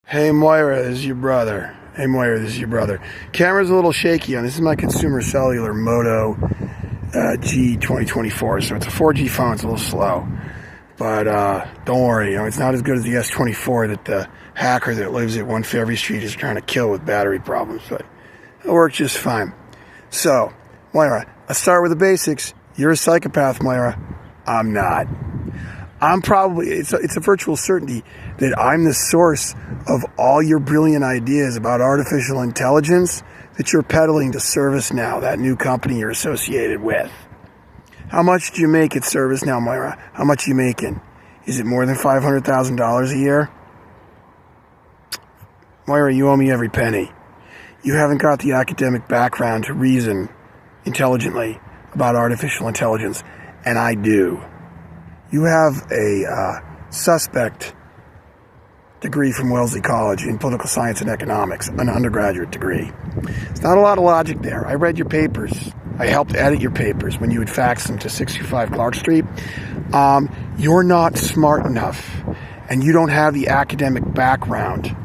Hey Moira, this is your brother. Camera's a little shaky on this. Is my consumer cellular Moto G 2024. So it's a 4G phone. It's a little slow, but don't worry. It's not as good as the S24 that the hacker that lives at 1 Fairview Street is trying to kill with battery problems. But it works just fine. So Moira, let's start with the basics. You're a psychopath, Moira. I'm not. I'm probably, it's a virtual certainty that I'm the source of all your brilliant ideas about artificial intelligence that you're peddling to ServiceNow, that new company you're associated with. How much do you make at ServiceNow, Moira? How much are you making? Is it more than $500,000 a year? Moira, you owe me every penny. You haven't got the academic background to reason intelligently about artificial intelligence, and I do. You have a suspect degree from Wellesley College in political science and economics, an undergraduate degree. There's not a lot of logic there. I read your papers. I helped edit your papers when you would fax them to 65 Clark Street. You're not smart enough, and you don't have the academic background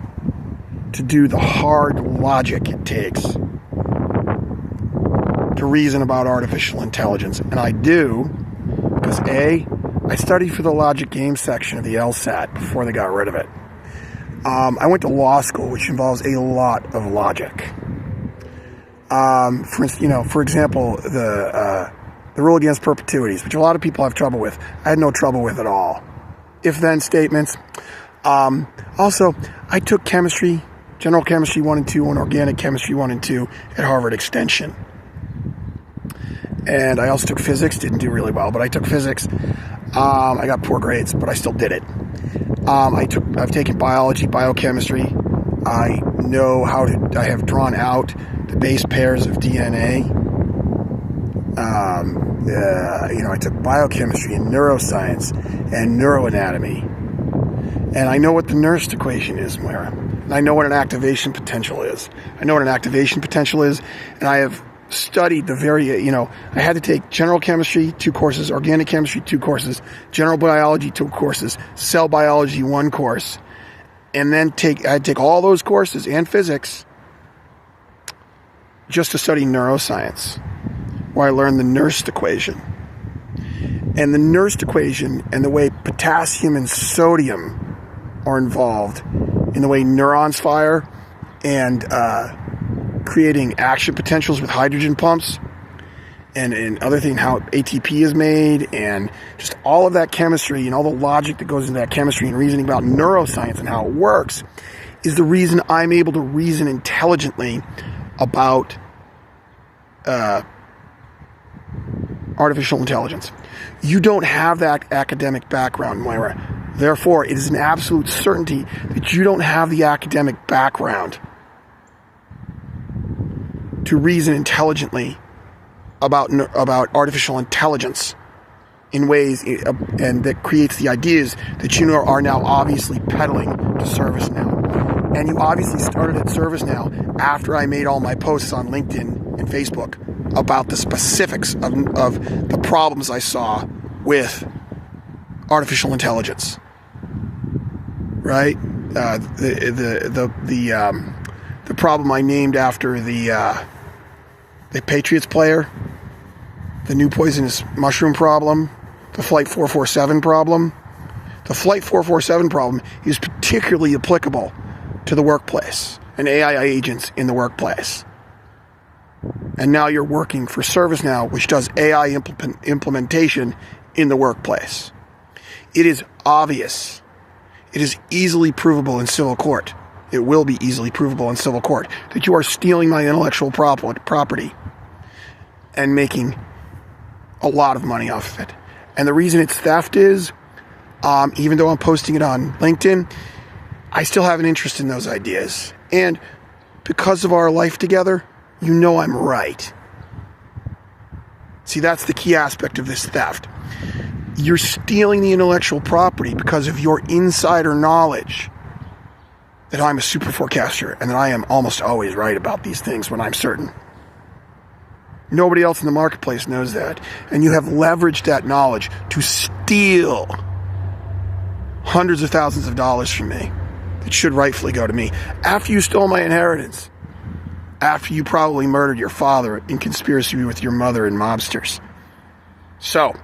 to do the hard logic it takes to reason about artificial intelligence. And I do, because A, I studied for the logic game section of the LSAT before they got rid of it. I went to law school, which involves a lot of logic. For example, the rule against perpetuities, which a lot of people have trouble with. I had no trouble with at all. If-then statements. Also, I took chemistry, general chemistry 1 and 2, and organic chemistry 1 and 2 at Harvard Extension. And I also took physics, didn't do really well, but I took physics. I got poor grades, but I still did it. I've taken biology, biochemistry. I have drawn out the base pairs of DNA. I took biochemistry and neuroscience and neuroanatomy. And I know what the Nernst equation is, Moira. And I know what an activation potential is. And I have studied I had to take general chemistry 2 courses, organic chemistry 2 courses, general biology 2 courses, cell biology 1 course, and then I had to take all those courses and physics just to study neuroscience, where I learned the Nernst equation. And the Nernst equation and the way potassium and sodium are involved in the way neurons fire and creating action potentials with hydrogen pumps and other things, how ATP is made, and just all of that chemistry and all the logic that goes into that chemistry and reasoning about neuroscience and how it works is the reason I'm able to reason intelligently about artificial intelligence. You don't have that academic background, Moira. Therefore, it is an absolute certainty that you don't have the academic background to reason intelligently about artificial intelligence in ways and that creates the ideas that you are now obviously peddling to ServiceNow. And you obviously started at ServiceNow after I made all my posts on LinkedIn and Facebook about the specifics of the problems I saw with artificial intelligence. Right? The problem I named after the Patriots player, the new poisonous mushroom problem, the Flight 447 problem. The Flight 447 problem is particularly applicable to the workplace and AI agents in the workplace. And now you're working for ServiceNow, which does AI implementation in the workplace. It is obvious. It is easily provable in civil court. It will be easily provable in civil court that you are stealing my intellectual property and making a lot of money off of it. And the reason it's theft is, even though I'm posting it on LinkedIn, I still have an interest in those ideas. And because of our life together, I'm right. See, that's the key aspect of this theft. You're stealing the intellectual property because of your insider knowledge that I'm a super forecaster and that I am almost always right about these things when I'm certain. Nobody else in the marketplace knows that. And you have leveraged that knowledge to steal hundreds of thousands of dollars from me it should rightfully go to me. After you stole my inheritance, after you probably murdered your father in conspiracy with your mother and mobsters. So,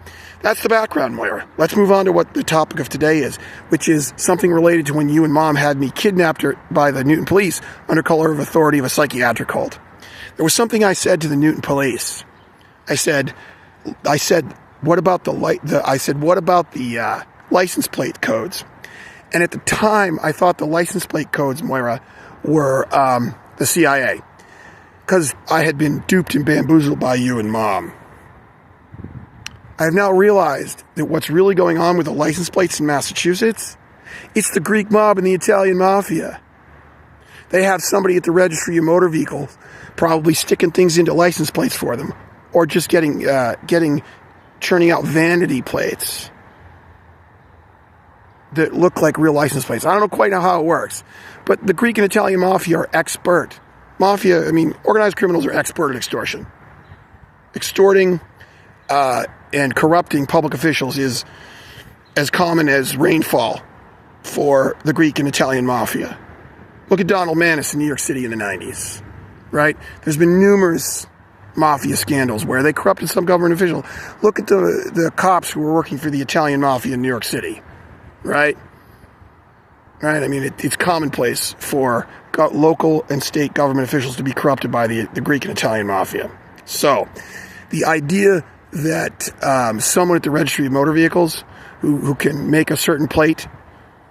that's the background, Moira. Let's move on to what the topic of today is, which is something related to when you and Mom had me kidnapped by the Newton police under color of authority of a psychiatric hold. There was something I said to the Newton police. I said, what about the license plate codes? And at the time, I thought the license plate codes, Moira, were the CIA, because I had been duped and bamboozled by you and Mom. I have now realized that what's really going on with the license plates in Massachusetts, it's the Greek mob and the Italian mafia. They have somebody at the registry of motor vehicles probably sticking things into license plates for them, or just churning out vanity plates that look like real license plates. I don't know quite how it works, but the Greek and Italian mafia are expert. Organized criminals are expert at extortion. Extorting and corrupting public officials is as common as rainfall for the Greek and Italian mafia. Look at Donald Mannis in New York City in the 90s, right? There's been numerous mafia scandals where they corrupted some government official. Look at the cops who were working for the Italian mafia in New York City, right? Right? It's commonplace for local and state government officials to be corrupted by the Greek and Italian mafia. So, the idea that someone at the registry of motor vehicles who can make a certain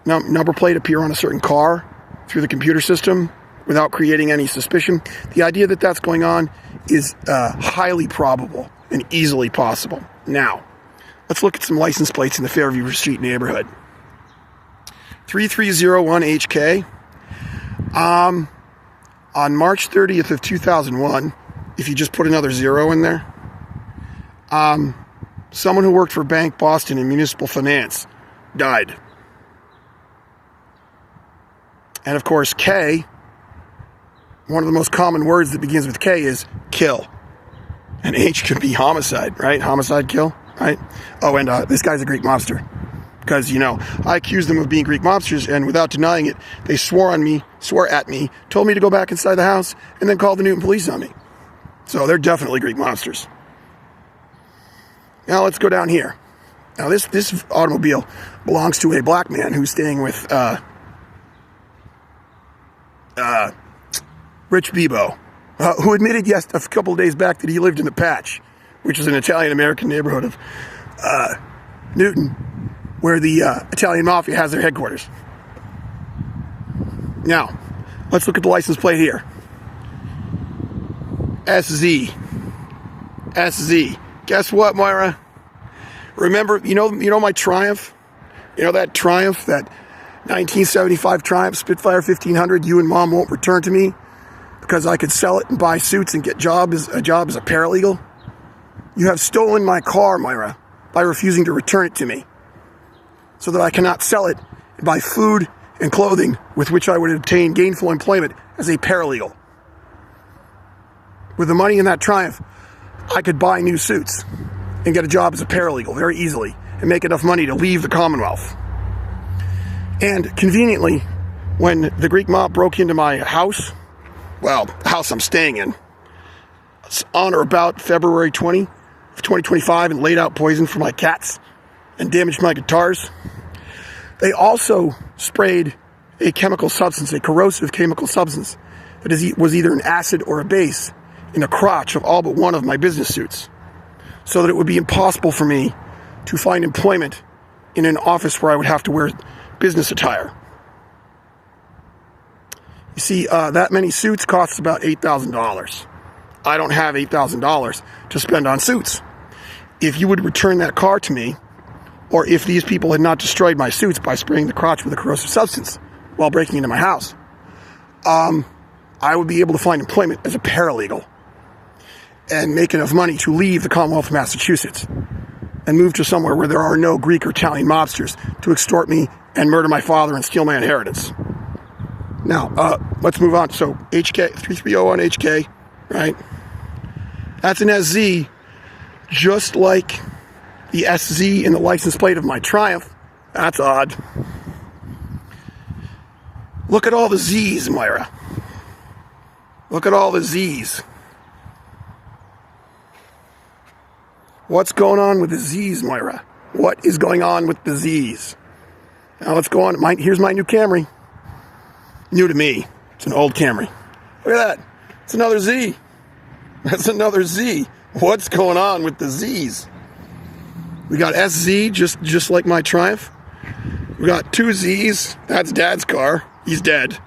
number plate appear on a certain car through the computer system without creating any suspicion, the idea that that's going on is highly probable and easily possible. Now, let's look at some license plates in the Fairview Street neighborhood. 3301HK. On March 30th of 2001, if you just put another 0 in there, someone who worked for Bank Boston in municipal finance died. And of course, K, one of the most common words that begins with K is kill. And H could be homicide, right? Homicide, kill, right? Oh, and this guy's a Greek mobster. Because, I accused them of being Greek mobsters, and without denying it, they swore at me, told me to go back inside the house, and then called the Newton police on me. So they're definitely Greek mobsters. Now let's go down here. Now this automobile belongs to a black man who's staying with Rich Bebo, who admitted a couple of days back that he lived in the Patch, which is an Italian-American neighborhood of Newton, where the Italian mafia has their headquarters. Now, let's look at the license plate here. SZ. Guess what, Moira? Remember, you know my Triumph? You know that Triumph, that 1975 Triumph Spitfire 1500 you and Mom won't return to me because I could sell it and buy suits and get a job as a paralegal? You have stolen my car, Moira, by refusing to return it to me, so that I cannot sell it and buy food and clothing with which I would obtain gainful employment as a paralegal. With the money in that Triumph, I could buy new suits and get a job as a paralegal very easily and make enough money to leave the Commonwealth. And conveniently, when the Greek mob broke into my house, the house I'm staying in, on or about February 20 of 2025, and laid out poison for my cats and damaged my guitars, they also sprayed a corrosive chemical substance that was either an acid or a base in the crotch of all but one of my business suits, so that it would be impossible for me to find employment in an office where I would have to wear business attire. You see, that many suits costs about $8,000. I don't have $8,000 to spend on suits. If you would return that car to me, or if these people had not destroyed my suits by spraying the crotch with a corrosive substance while breaking into my house, I would be able to find employment as a paralegal and make enough money to leave the Commonwealth of Massachusetts and move to somewhere where there are no Greek or Italian mobsters to extort me and murder my father and steal my inheritance. Now, let's move on. So, HK, 3301 HK, right? That's an SZ, just like the SZ in the license plate of my Triumph. That's odd. Look at all the Z's, Moira. Look at all the Z's. What's going on with the Z's, Moira? What is going on with the Z's? Now let's go on. Here's my new Camry. New to me. It's an old Camry. Look at that. It's another Z. That's another Z. What's going on with the Z's? We got SZ, just like my Triumph. We got two Z's. That's Dad's car. He's dead.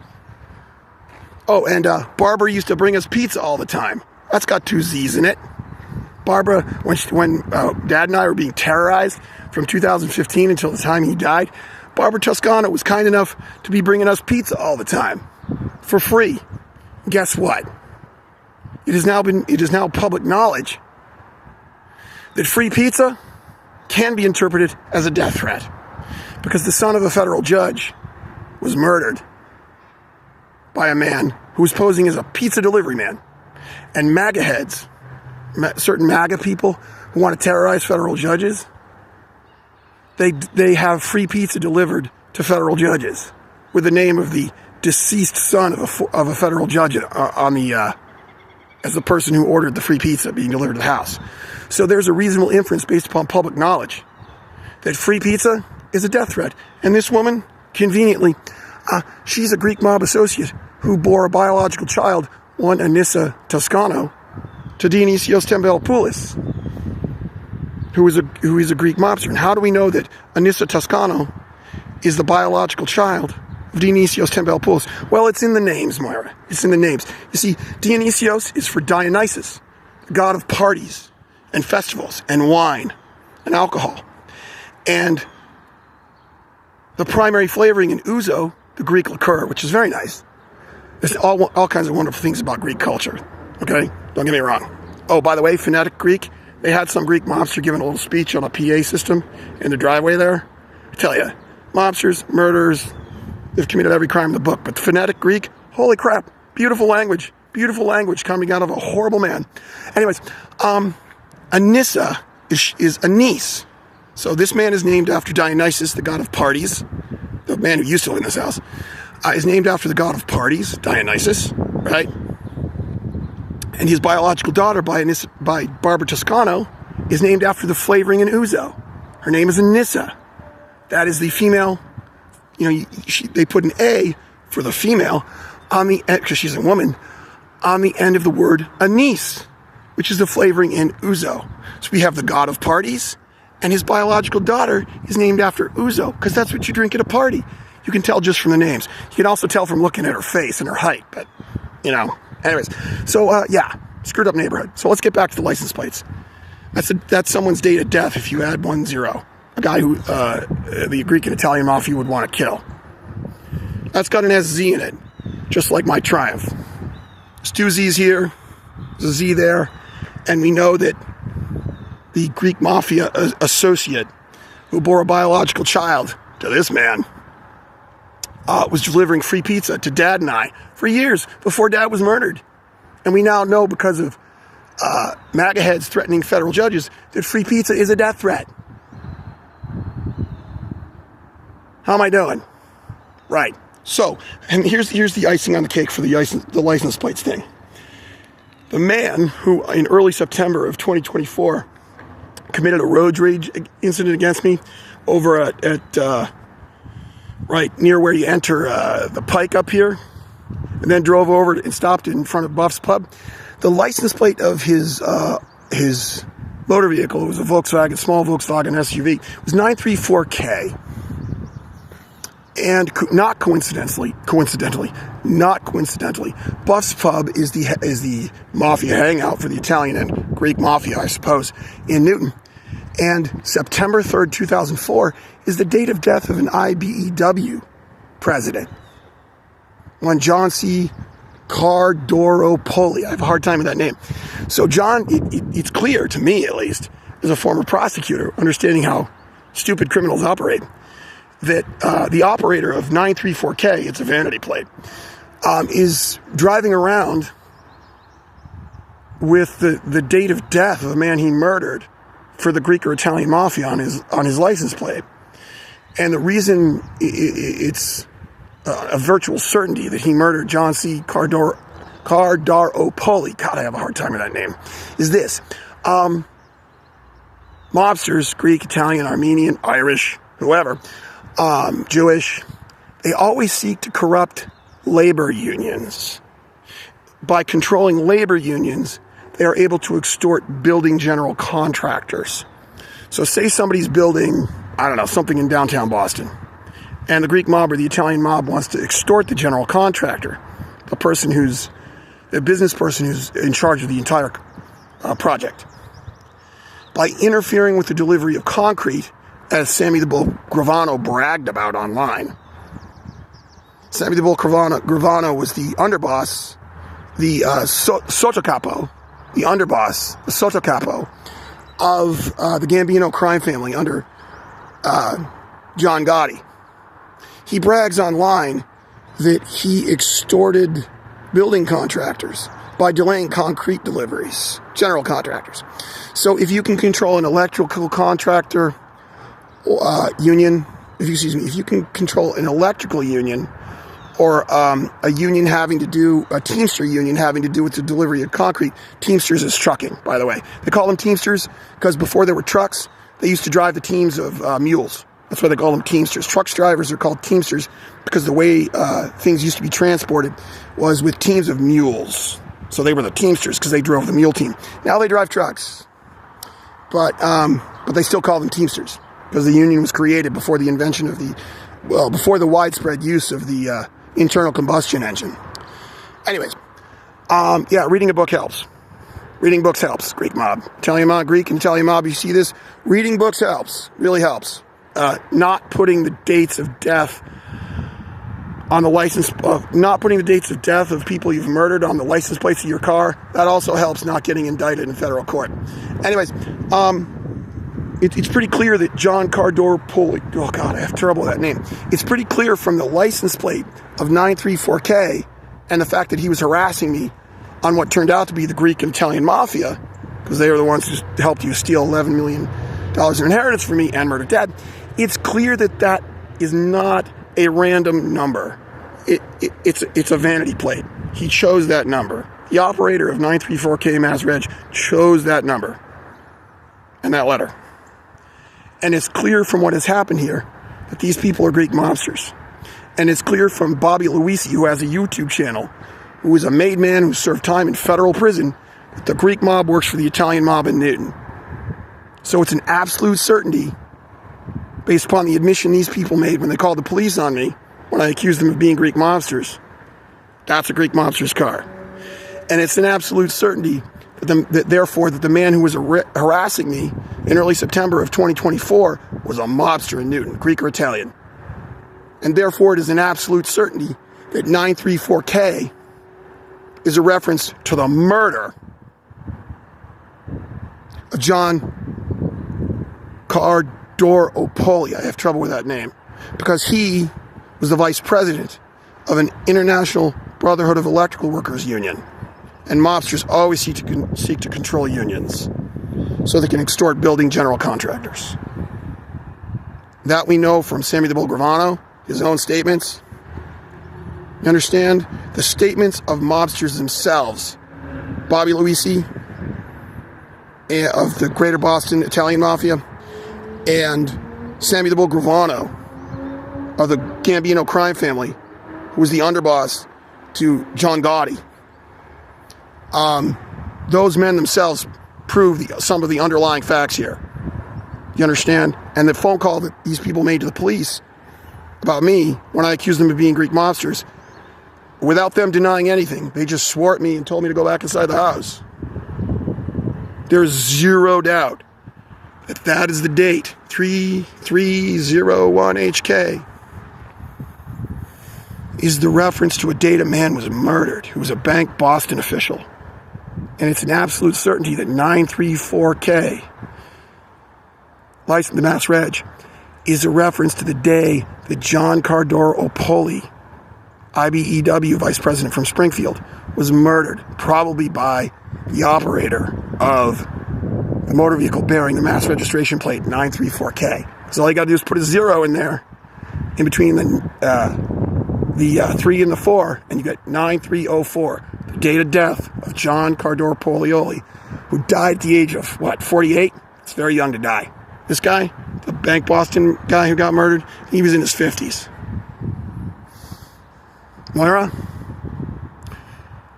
Oh, and Barbara used to bring us pizza all the time. That's got two Z's in it. Barbara, when Dad and I were being terrorized from 2015 until the time he died, Barbara Toscano was kind enough to be bringing us pizza all the time for free. Guess what? It is now public knowledge that free pizza can be interpreted as a death threat because the son of a federal judge was murdered by a man who was posing as a pizza delivery man. And MAGA heads, certain MAGA people who want to terrorize federal judges, they have free pizza delivered to federal judges with the name of the deceased son of a federal judge as the person who ordered the free pizza being delivered to the house. So there's a reasonable inference based upon public knowledge that free pizza is a death threat. And this woman, conveniently, she's a Greek mob associate who bore a biological child, one Anissa Toscano, to Dionysios Tempealopoulos, who is a Greek mobster. And how do we know that Anissa Toscano is the biological child of Dionysios Tempealopoulos? Well, it's in the names, Moira. It's in the names. You see, Dionysios is for Dionysus, the god of parties and festivals and wine and alcohol. And the primary flavoring in ouzo, the Greek liqueur, which is very nice. There's all kinds of wonderful things about Greek culture. Okay? Don't get me wrong. Oh, by the way, phonetic Greek, they had some Greek mobster giving a little speech on a PA system in the driveway there. I tell you, mobsters, murderers, they've committed every crime in the book. But the phonetic Greek, holy crap, beautiful language coming out of a horrible man. Anyways, Anissa is a niece. So this man is named after Dionysus, the god of parties. The man who used to live in this house is named after the god of parties, Dionysus, right? And his biological daughter, by Barbara Toscano, is named after the flavoring in ouzo. Her name is Anissa. That is the female. They put an A for the female on the end, because she's a woman, on the end of the word anise, which is the flavoring in ouzo. So we have the god of parties, and his biological daughter is named after ouzo, because that's what you drink at a party. You can tell just from the names. You can also tell from looking at her face and her height, but, anyways. So, screwed up neighborhood. So let's get back to the license plates. That's someone's date of death if you add 10. A guy who the Greek and Italian mafia would want to kill. That's got an SZ in it, just like my Triumph. There's two Z's here, there's a Z there, and we know that the Greek mafia associate who bore a biological child to this man was delivering free pizza to Dad and I for years before Dad was murdered. And we now know, because of MAGA heads threatening federal judges, that free pizza is a death threat. How am I doing? Right. So, and here's the icing on the cake for the license plates thing. The man who, in early September of 2024, committed a road rage incident against me over at right near where you enter the Pike up here, and then drove over and stopped in front of Buff's Pub. The license plate of his motor vehicle, it was a small Volkswagen SUV, was 934K. And not coincidentally, Buff's Pub is the mafia hangout for the Italian and Greek mafia, I suppose, in Newton. And September 3rd, 2004 is the date of death of an IBEW president, one John C. Cardoropoli. I have a hard time with that name. So John, it's clear to me, at least, as a former prosecutor, understanding how stupid criminals operate, that the operator of 934K, it's a vanity plate, is driving around with the date of death of a man he murdered for the Greek or Italian mafia on his license plate. And the reason it's a virtual certainty that he murdered John C. Cardaropoli, God, I have a hard time with that name, is this. Mobsters, Greek, Italian, Armenian, Irish, whoever, Jewish, they always seek to corrupt labor unions. By controlling labor unions, they are able to extort building general contractors. So say somebody's building, I don't know, something in downtown Boston, and the Greek mob or the Italian mob wants to extort the general contractor, the business person who's in charge of the entire project. By interfering with the delivery of concrete, as Sammy the Bull Gravano bragged about online. Sammy the Bull Gravano was the underboss, the sottocapo, the underboss, the sottocapo of the Gambino crime family under John Gotti. He brags online that he extorted building contractors by delaying concrete deliveries, general contractors. So if you can control an electrical contractor union, if you can control an electrical union or a union having to do, a Teamster union having to do with the delivery of concrete. Teamsters is trucking, by the way. They call them Teamsters because before there were trucks, they used to drive the teams of mules. That's why they call them Teamsters. Trucks drivers are called Teamsters because the way things used to be transported was with teams of mules. So they were the Teamsters because they drove the mule team. Now they drive trucks. But they still call them Teamsters because the union was created before the invention of before the widespread use of the internal combustion engine. Anyways, reading a book helps. Reading books helps. Greek mob. Italian mob, Greek and Italian mob, you see this? Reading books helps. Really helps. Not putting the dates of death on the license, not putting the dates of death of people you've murdered on the license plates of your car. That also helps not getting indicted in federal court. Anyways, it's pretty clear that John Cardaropoli, oh God, I have trouble with that name. It's pretty clear from the license plate of 934K and the fact that he was harassing me on what turned out to be the Greek and Italian mafia, because they were the ones who helped you steal $11 million in inheritance from me and murder Dad. It's clear that is not a random number. It's a vanity plate. He chose that number. The operator of 934K Mass Reg chose that number and that letter. And it's clear from what has happened here that these people are Greek mobsters. And it's clear from Bobby Luisi, who has a YouTube channel, who is a made man who served time in federal prison, that the Greek mob works for the Italian mob in Newton. So it's an absolute certainty, based upon the admission these people made when they called the police on me, when I accused them of being Greek mobsters. That's a Greek mobster's car. And it's an absolute certainty that therefore the man who was harassing me in early September of 2024 was a mobster in Newton, Greek or Italian. And therefore it is an absolute certainty that 934K is a reference to the murder of John Cardaropoli. I have trouble with that name because he was the vice president of an International Brotherhood of Electrical Workers Union. And mobsters always seek to control unions so they can extort building general contractors. That we know from Sammy the Bull Gravano, his own statements. You understand? The statements of mobsters themselves. Bobby Luisi of the Greater Boston Italian Mafia and Sammy the Bull Gravano of the Gambino crime family, who was the underboss to John Gotti. Those men themselves prove some of the underlying facts here. You understand? And the phone call that these people made to the police about me when I accused them of being Greek mobsters, without them denying anything, they just swore at me and told me to go back inside the house. There's zero doubt that is the date, 3301HK, is the reference to a date a man was murdered who was a Bank Boston official. And it's an absolute certainty that 934K, license to Mass Reg, is a reference to the day that John Cardaropoli, IBEW vice president from Springfield, was murdered, probably by the operator of the motor vehicle bearing the mass registration plate 934K. So all you got to do is put a zero in there, in between the the 3 and the 4, and you get 9304, the date of death of John Cardor Polioli, who died at the age of, 48? It's very young to die. This guy, the Bank Boston guy who got murdered, he was in his 50s. Moira,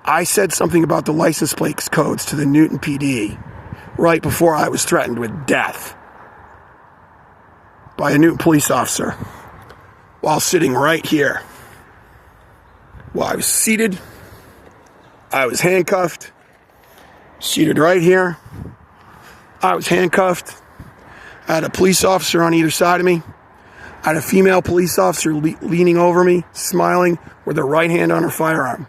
I said something about the license plate codes to the Newton PD right before I was threatened with death by a Newton police officer while sitting right here. While I was seated, I was handcuffed, seated right here. I was handcuffed. I had a police officer on either side of me. I had a female police officer leaning over me, smiling with her right hand on her firearm.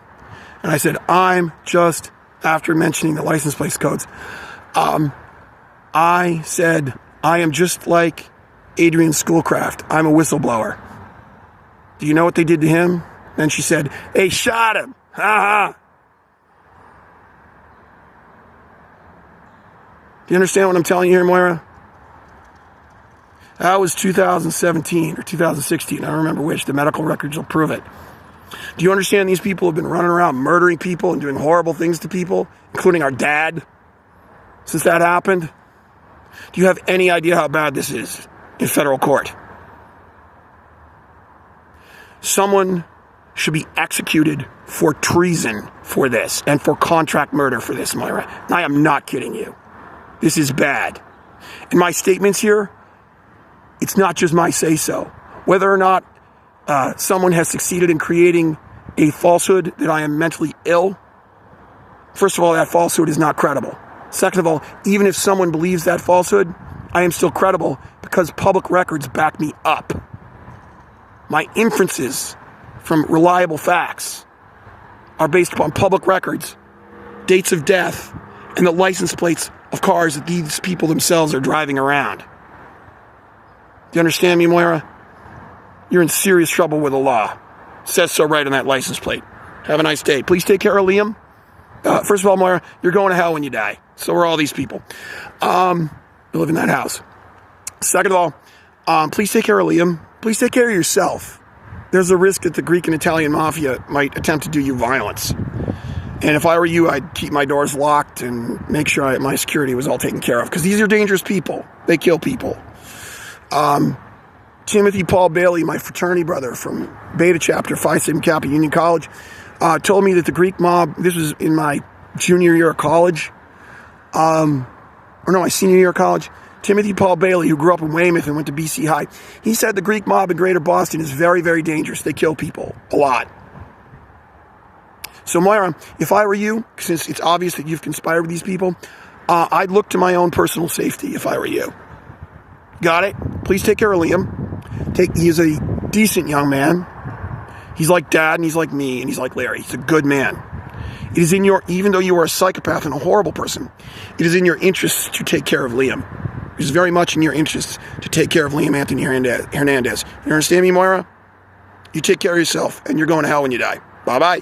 And I said, I'm just, after mentioning the license plate codes, I said, I am just like Adrian Schoolcraft. I'm a whistleblower. Do you know what they did to him? Then she said, they shot him. Ha ha. Do you understand what I'm telling you here, Moira? That was 2017 or 2016. I don't remember which. The medical records will prove it. Do you understand these people have been running around murdering people and doing horrible things to people, including our dad, since that happened? Do you have any idea how bad this is in federal court? Someone should be executed for treason for this and for contract murder for this, Moira. And I am not kidding you. This is bad. In my statements here, it's not just my say-so. Whether or not someone has succeeded in creating a falsehood that I am mentally ill, first of all, that falsehood is not credible. Second of all, even if someone believes that falsehood, I am still credible because public records back me up. My inferences from reliable facts are based upon public records, dates of death, and the license plates of cars that these people themselves are driving around. Do you understand me, Moira? You're in serious trouble with the law. It says so right on that license plate. Have a nice day. Please take care of Liam. First of all, Moira, you're going to hell when you die. So are all these people who live in that house. Second of all, please take care of Liam. Please take care of yourself. There's a risk that the Greek and Italian mafia might attempt to do you violence. And if I were you, I'd keep my doors locked and make sure my security was all taken care of. Because these are dangerous people. They kill people. Timothy Paul Bailey, my fraternity brother from Beta Chapter, Phi Sigma Kappa Union College, told me that the Greek mob, this was in my junior year of college, my senior year of college, Timothy Paul Bailey, who grew up in Weymouth and went to BC High, he said the Greek mob in Greater Boston is very, very dangerous. They kill people a lot. So, Moira, if I were you, since it's obvious that you've conspired with these people, I'd look to my own personal safety if I were you. Got it? Please take care of Liam. He is a decent young man. He's like Dad, and he's like me, and he's like Larry. He's a good man. It is in your, even though you are a psychopath and a horrible person, it is in your interest to take care of Liam. It is very much in your interest to take care of Liam Anthony Hernandez. You understand me, Moira? You take care of yourself, and you're going to hell when you die. Bye-bye.